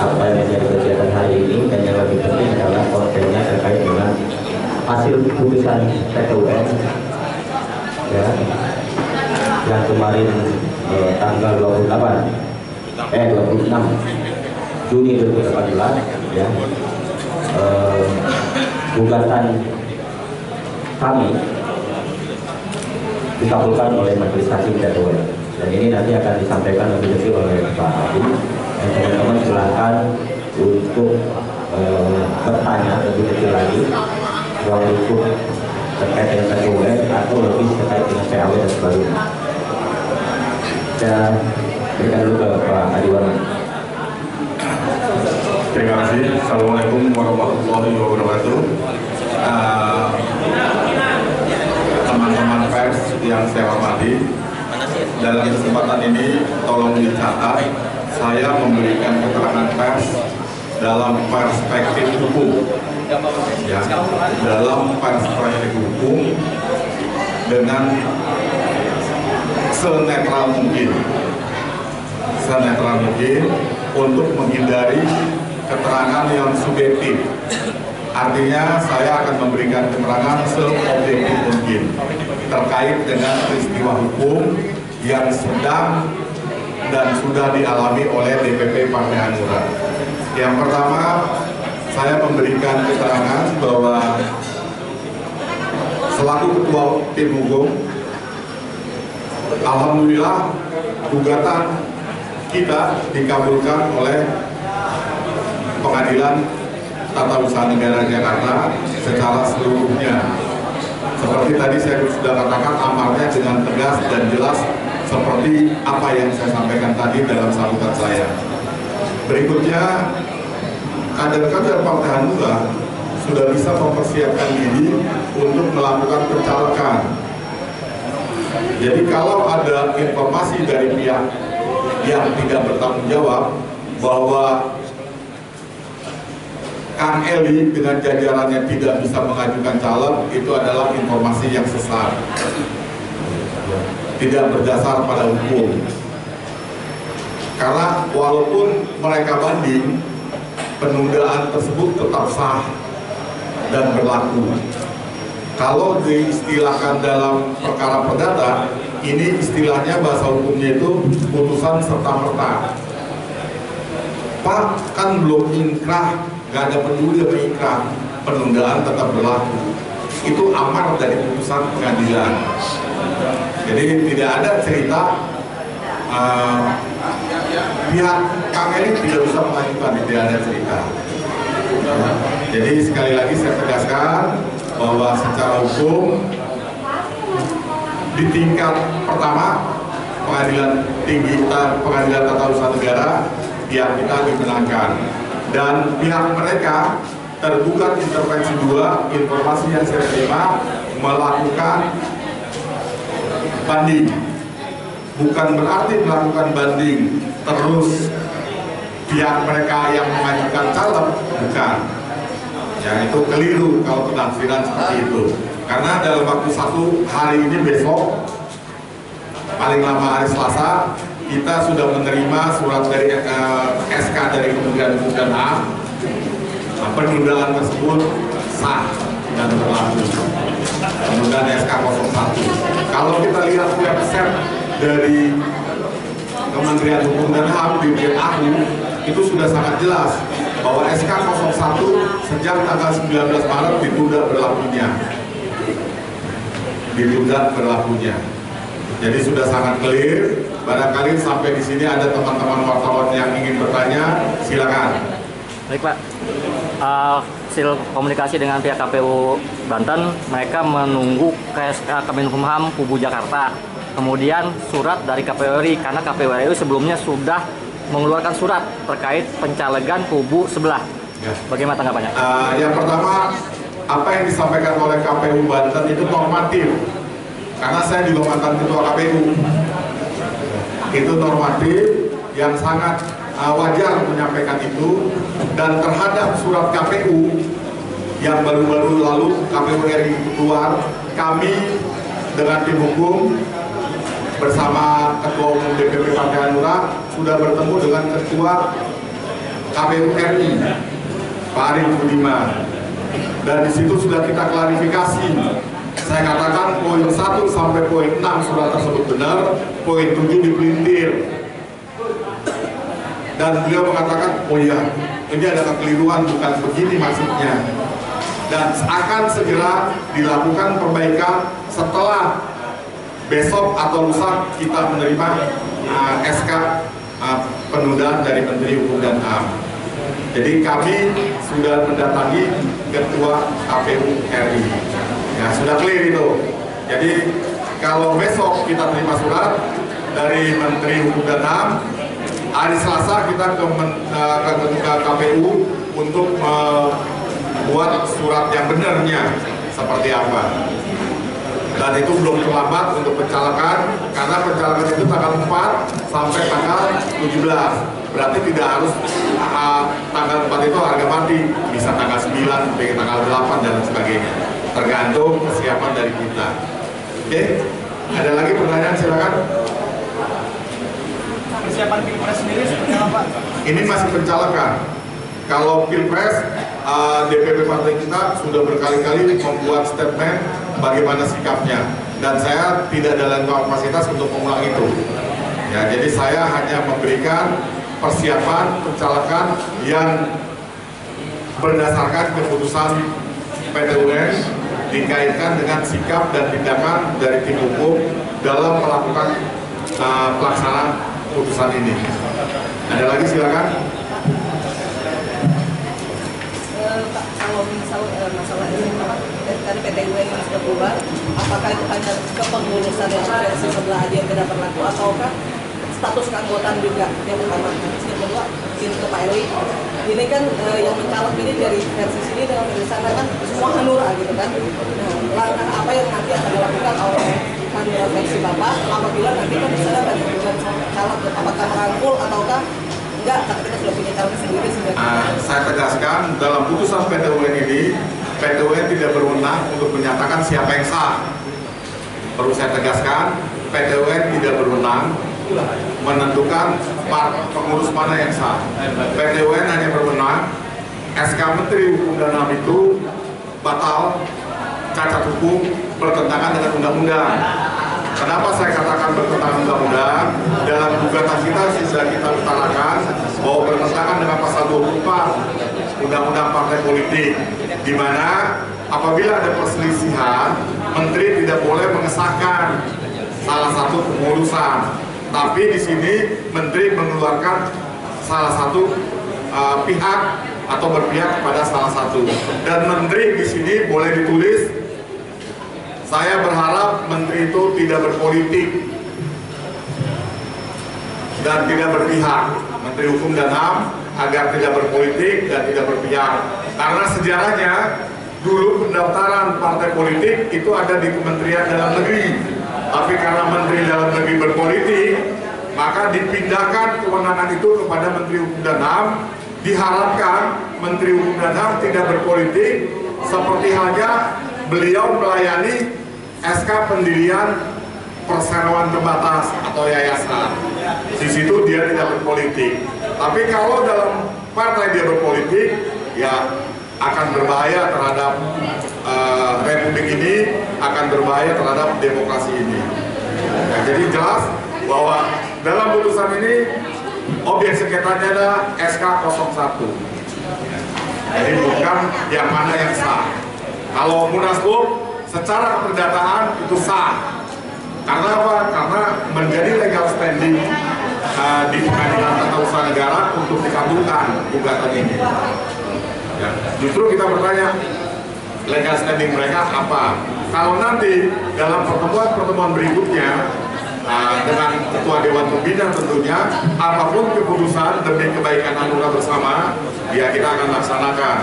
apa yang menjadi kegiatan hari ini, dan yang lebih penting adalah kontennya terkait dengan hasil putusan PT UN ya, yang kemarin tanggal 26 Juni 2018 ya, gugatan kami dikabulkan oleh Majelis Hakim PT UN, dan ini nanti akan disampaikan lebih detail oleh Pak Hakim. Dan teman-teman silakan untuk bertanya lebih detail lagi ruang lingkup terkait dengan PT UN atau lebih terkait dengan PAW dan sebagainya. Dan berikan dulu ke Pak Adiwarman. Terima kasih. Assalamualaikum warahmatullahi wabarakatuh. Teman-teman pers yang saya hormati, dalam kesempatan ini tolong dicatat, saya memberikan keterangan pers dalam perspektif hukum, ya, dalam perspektif hukum dengan senetral mungkin untuk menghindari keterangan yang subjektif. Artinya saya akan memberikan keterangan seobjektif mungkin terkait dengan peristiwa hukum yang sedang dan sudah dialami oleh DPP Partai Hanura. Yang pertama, saya memberikan keterangan bahwa selaku ketua tim hukum, alhamdulillah gugatan kita dikabulkan oleh Pengadilan Tata Usaha Negara Jakarta secara seluruhnya. Seperti tadi saya sudah katakan, amarnya dengan tegas dan jelas seperti apa yang saya sampaikan tadi dalam sambutan saya. Berikutnya, kader-kader Partai Hanura sudah bisa mempersiapkan diri untuk melakukan pencalekan. Jadi kalau ada informasi dari pihak yang tidak bertanggung jawab bahwa Kang Eli dengan jajarannya tidak bisa mengajukan caleg, itu adalah informasi yang sesat, tidak berdasar pada hukum. Karena walaupun mereka banding, penundaan tersebut tetap sah dan berlaku. Kalau diistilahkan dalam perkara perdata, ini istilahnya bahasa hukumnya itu putusan serta-merta. Pak, kan belum inkrah, nggak ada peduli sama inkrah, penundaan tetap berlaku. Itu amar dari putusan pengadilan. Jadi tidak ada cerita pihak Kang Eli tidak bisa mengajukan, tidak ada cerita. Jadi sekali lagi saya tegaskan bahwa secara hukum di tingkat pertama Pengadilan Tinggi Pengadilan Tata Usaha Negara, pihak kita dimenangkan, dan pihak mereka tergugat intervensi 2, informasi yang saya terima melakukan banding. Bukan berarti melakukan banding terus pihak mereka yang mengajukan caleg, bukan. Ya, itu keliru kalau penafsiran seperti itu. Karena dalam waktu 1 hari ini, besok, paling lama hari Selasa, kita sudah menerima surat dari SK dari Kementerian Hukum dan HAM. Penundaan tersebut sah dan berlaku. Penundaan SK 01. Kalau kita lihat website dari Kementerian Hukum dan HAM di BNAHU, itu sudah sangat jelas bahwa SK 01 sejak tanggal 19 Maret ditunda berlakunya. Jadi sudah sangat clear. Barangkali sampai di sini ada teman-teman wartawan yang ingin bertanya, silakan. Baik Pak, hasil komunikasi dengan pihak KPU Banten, mereka menunggu KSK Kemenkumham Kubu Jakarta, kemudian surat dari KPU RI, karena KPU RI sebelumnya sudah mengeluarkan surat terkait pencalegan kubu sebelah. Ya. Bagaimana tanggapannya? Yang pertama, apa yang disampaikan oleh KPU Banten itu normatif, karena saya juga mantan ketua KPU. Itu normatif yang sangat wajar menyampaikan itu, dan terhadap surat KPU yang baru-baru lalu KPU RI keluar, kami dengan tim hukum bersama Ketua Umum DPP Partai Hanura sudah bertemu dengan Ketua KPU RI, Pak Arief Budiman. Dan di situ sudah kita klarifikasi. Saya katakan poin 1 sampai poin 6 surat tersebut benar, poin 7 dipelintir. Dan beliau mengatakan, oh iya, ini ada kekeliruan, bukan begini maksudnya. Dan akan segera dilakukan perbaikan setelah besok atau lusa kita menerima SK penundaan dari Menteri Hukum dan HAM. Jadi kami sudah mendatangi Ketua KPU RI. Ya, sudah clear itu. Jadi kalau besok kita terima surat dari Menteri Hukum dan HAM, hari Selasa kita ke KPU untuk membuat surat yang benarnya seperti apa. Dan itu belum terlambat untuk pencalekan, karena pencalekan itu tanggal 4 sampai tanggal 17. Berarti tidak harus tanggal 4 itu harga mati, bisa tanggal 9 sampai tanggal 8 dan sebagainya. Tergantung kesiapan dari kita. Oke, ada lagi pertanyaan, silakan. Persiapan Pilpres sendiri seperti apa? Ini masih pencalekan. Kalau Pilpres, DPP partai kita sudah berkali-kali membuat statement bagaimana sikapnya, dan saya tidak dalam kapasitas untuk mengulang itu. Ya, jadi saya hanya memberikan persiapan pencalekan yang berdasarkan keputusan PT UN dikaitkan dengan sikap dan tindakan dari tim hukum dalam melakukan pelaksanaan putusan ini. Ada lagi, silakan. Pak, kalau misal masalah ini tadi PT UN yang sudah bubar, apakah itu hanya kepengurusan yang versi sebelah aja yang tidak berlaku, ataukah status keanggotaan juga yang utama? Yang kedua, ke Pak Eli, ini kan yang mencalon ini dari versi sini dengan versi sana kan semua hanura gitu kan. Nah, langkah apa yang nanti akan dilakukan oleh hanura versi Bapak apabila nanti kan di sana ada calon, apakah merangkul ataukah enggak, karena kita sudah punya calon sendiri sudah. Saya tegaskan, dalam putusan PT UN ini, PT UN tidak berwenang untuk menyatakan siapa yang sah. Perlu saya tegaskan, PT UN tidak berwenang menentukan pengurus mana yang sah. PT UN hanya berwenang SK Menteri Hukum dan HAM itu batal, cacat hukum, bertentangan dengan undang-undang. Kenapa saya katakan bertentangan undang-undang? Dalam gugatan kita sudah kita utarakan bahwa bertentangan dengan pasal 24 Undang-Undang Partai Politik, di mana apabila ada perselisihan, menteri tidak boleh mengesahkan salah satu kepengurusan. Tapi di sini menteri mengeluarkan salah satu pihak atau berpihak kepada salah satu. Dan menteri di sini boleh ditulis, saya berharap menteri itu tidak berpolitik dan tidak berpihak. Menteri Hukum dan HAM agar tidak berpolitik dan tidak berpihak. Karena sejarahnya dulu pendaftaran partai politik itu ada di Kementerian Dalam Negeri. Tapi karena Menteri Dalam Negeri berpolitik, maka dipindahkan kewenangan itu kepada Menteri Hukum dan HAM. Diharapkan Menteri Hukum dan HAM tidak berpolitik, seperti halnya beliau melayani SK pendirian perseroan terbatas atau yayasan. Di situ dia tidak berpolitik. Tapi kalau dalam partai dia berpolitik, ya akan berbahaya terhadap republik ini, akan berbahaya terhadap demokrasi ini. Ya, jadi jelas bahwa dalam putusan ini objek sengketanya adalah SK 01. Jadi bukan yang mana yang sah. Kalau Munaslup secara perdataan itu sah. Karena apa? Karena menjadi legal standing di Pengadilan Tata Usaha Negara untuk dikabulkan gugatan ini. Ya, justru kita bertanya, legal standing mereka apa? Kalau nanti dalam pertemuan-pertemuan berikutnya dengan Ketua Dewan Pembina tentunya, apapun keputusan demi kebaikan Hanura bersama, ya kita akan laksanakan.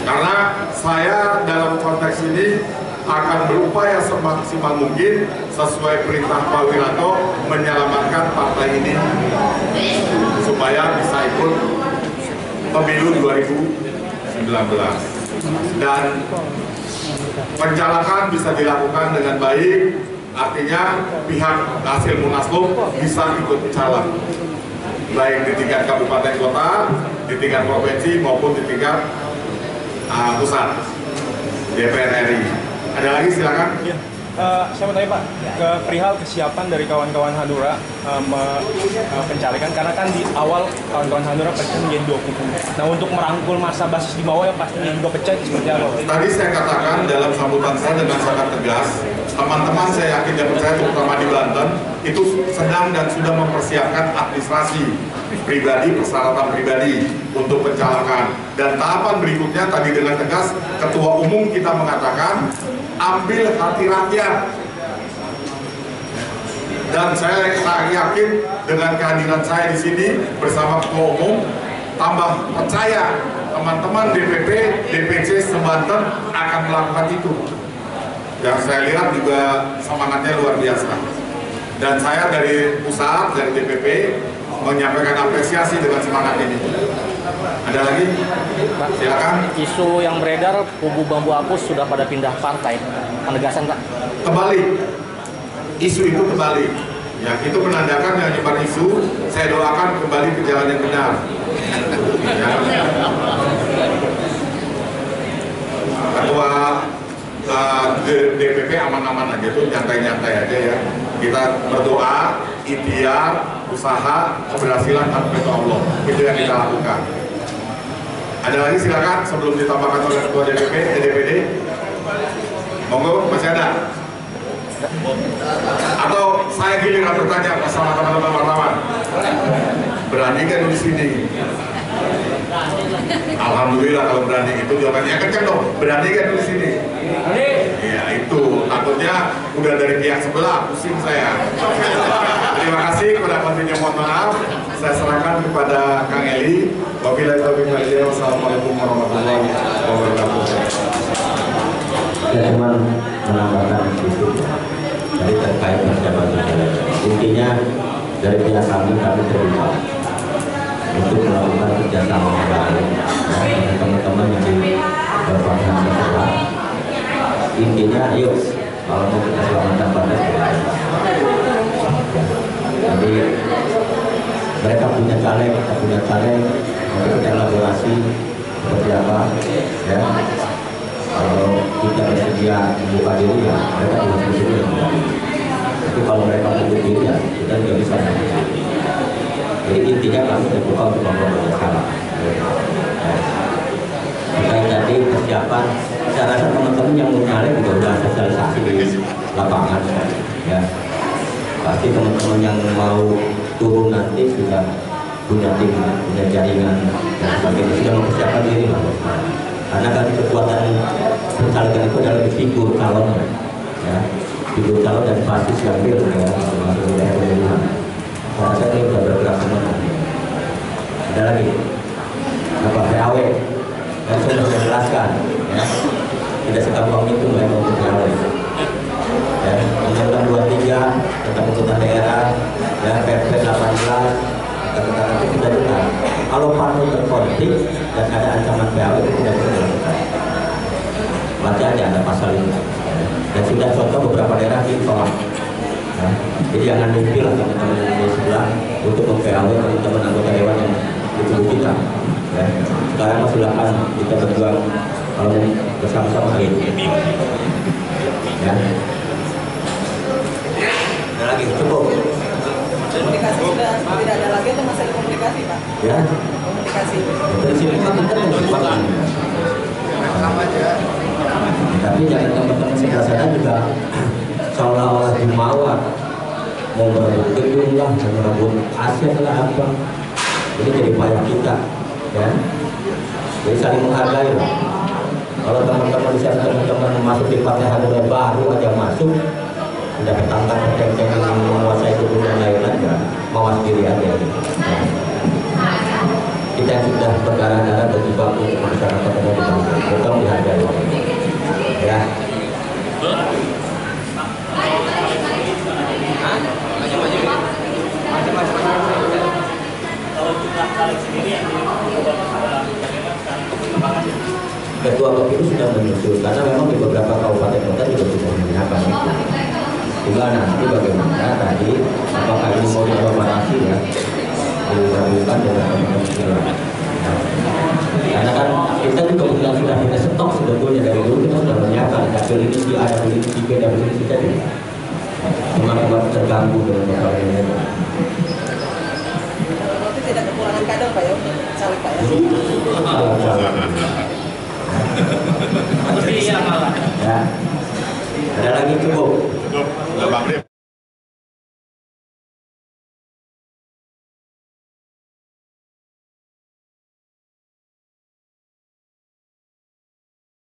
Karena saya dalam konteks ini akan berupaya semaksimal mungkin sesuai perintah Pak Wiranto menyelamatkan partai ini supaya bisa ikut pemilu 2019 dan pencalekan bisa dilakukan dengan baik, artinya pihak hasil Munaslup bisa ikut caleg. baik di tingkat kabupaten kota, di tingkat provinsi maupun di tingkat pusat DPR RI. Ada lagi silakan. Ya. Saya mau tanya Pak, ke perihal kesiapan dari kawan-kawan Hanura pencalekan, karena kan di awal kawan-kawan Hanura pecah menjadi 2 kubu. Nah, untuk merangkul masa basis di bawah yang pastinya juga pecah itu seperti apa? Tadi saya katakan dalam sambutan saya dengan sangat tegas, teman-teman saya yakin dan percaya terutama di Banten itu sedang dan sudah mempersiapkan administrasi pribadi, persyaratan pribadi untuk pencalekan. Dan tahapan berikutnya tadi dengan tegas Ketua Umum kita mengatakan ambil hati rakyat. Dan saya yakin dengan kehadiran saya di sini bersama Ketua Umum, tambah percaya teman-teman DPP, DPC se-Banten akan melakukan itu. Yang saya lihat juga semangatnya luar biasa. Dan saya dari pusat, dari DPP, menyampaikan apresiasi dengan semangat ini. Ada lagi? Silakan. Isu yang beredar kubu Bambu Apus sudah pada pindah partai. Penegasan Pak? Kembali. Isu itu kembali. Ya, itu menandakan yang nyebar isu, saya doakan kembali ke jalan yang benar. Ya. Ketua DPP aman-aman aja tuh, nyantai-nyantai aja ya. Kita berdoa, ikhtiar, usaha, keberhasilan tanpa Allah. Itu yang kita lakukan. Ada lagi silakan sebelum ditambahkan oleh Ketua DPP, DPD. Monggo, masih ada? Atau saya giliran bertanya bersama teman-teman wartawan. Berani kan di sini? Alhamdulillah kalau berani, itu jawabannya kencang dong. Berani kan di sini? Iya, itu takutnya udah dari pihak sebelah, pusing saya. Terima kasih kepada kontinnya, mohon maaf. Saya serahkan kepada Kang Eli. Wabillahi taufiq wal hidayah. Wassalamualaikum warahmatullahi wabarakatuh. Saya cuma menambahkan sedikit dari terkait persiapan berjalan. Intinya dari pihak kami terbuka untuk melakukan kerjasama yang baik dengan teman-teman yang di Partai Hanura. Intinya, ayo kalau mau kita selamatkan partai. Jadi mereka punya caleg, kita punya caleg, untuk kita elaborasi seperti apa, ya. Kalau kita bersedia membuka diri, ya mereka juga bersedia. Tapi kalau mereka membuka diri, ya kita juga bisa. Jadi intinya kami terbuka untuk membangun bersama. Tadi persiapan, saya rasa teman-teman yang menyalek juga sudah sosialisasi di lapangan, ya. Pasti teman-teman yang mau turun nanti sudah punya tim, punya jaringan dan sebagainya, sudah mempersiapkan diri lah. Karena kan kekuatan pencalekan itu adalah di figur calon, ya, figur calon dan basis yang real, ya, termasuk wilayah pemilihan. Saya rasa ini sudah bergerak semua. Ada lagi apa PAW? Dan saya sudah jelaskan, ya, tidak sekampung itu memang untuk PAW. Ya, Undang-Undang 23 tentang tuntutan daerah, ya, PP 18 tentang itu sudah jelas. Kalau partai berkonflik dan ada ancaman PAW itu tidak bisa dilakukan. Baca aja ada pasal ini. Dan sudah contoh beberapa daerah ditolak. Ya. Jadi jangan mimpi lah teman-teman di sebelah untuk mem-PAW teman-teman anggota dewan yang dituduh kita. Ya. Sekarang silakan kita berjuang kalau bersama-sama ini. Ya. Ada lagi, cukup. Komunikasi sudah tidak ada lagi atau masih ada komunikasi Pak? Ya. Komunikasi. Prinsipnya kita mencoba. Tapi jangan teman-teman sebelah sana juga seolah-olah jumawa mau merebut gedung lah, mau merebut aset lah apa. Ini jadi payah kita, ya. Jadi saling menghargai lah. Kalau teman-teman di sana teman-teman masuk di Partai Hanura baru aja masuk, sudah ketangkap percengkeng yang menguasai gedung dan lain-lain, ya, mawas diri aja. Ya. Kita yang sudah berdarah-darah berjibaku untuk masyarakat yang dibangun, kita menghargai. Ya. Ketua Kpu sudah menyusul karena memang di beberapa kabupaten kota juga sudah menyiapkan itu. Tinggal nanti bagaimana tadi apakah ini mau dielaborasi, ya, di terganggu dengan masalah ini. Berarti tidak kekurangan kader Pak ya untuk caleg Pak ya? Ya.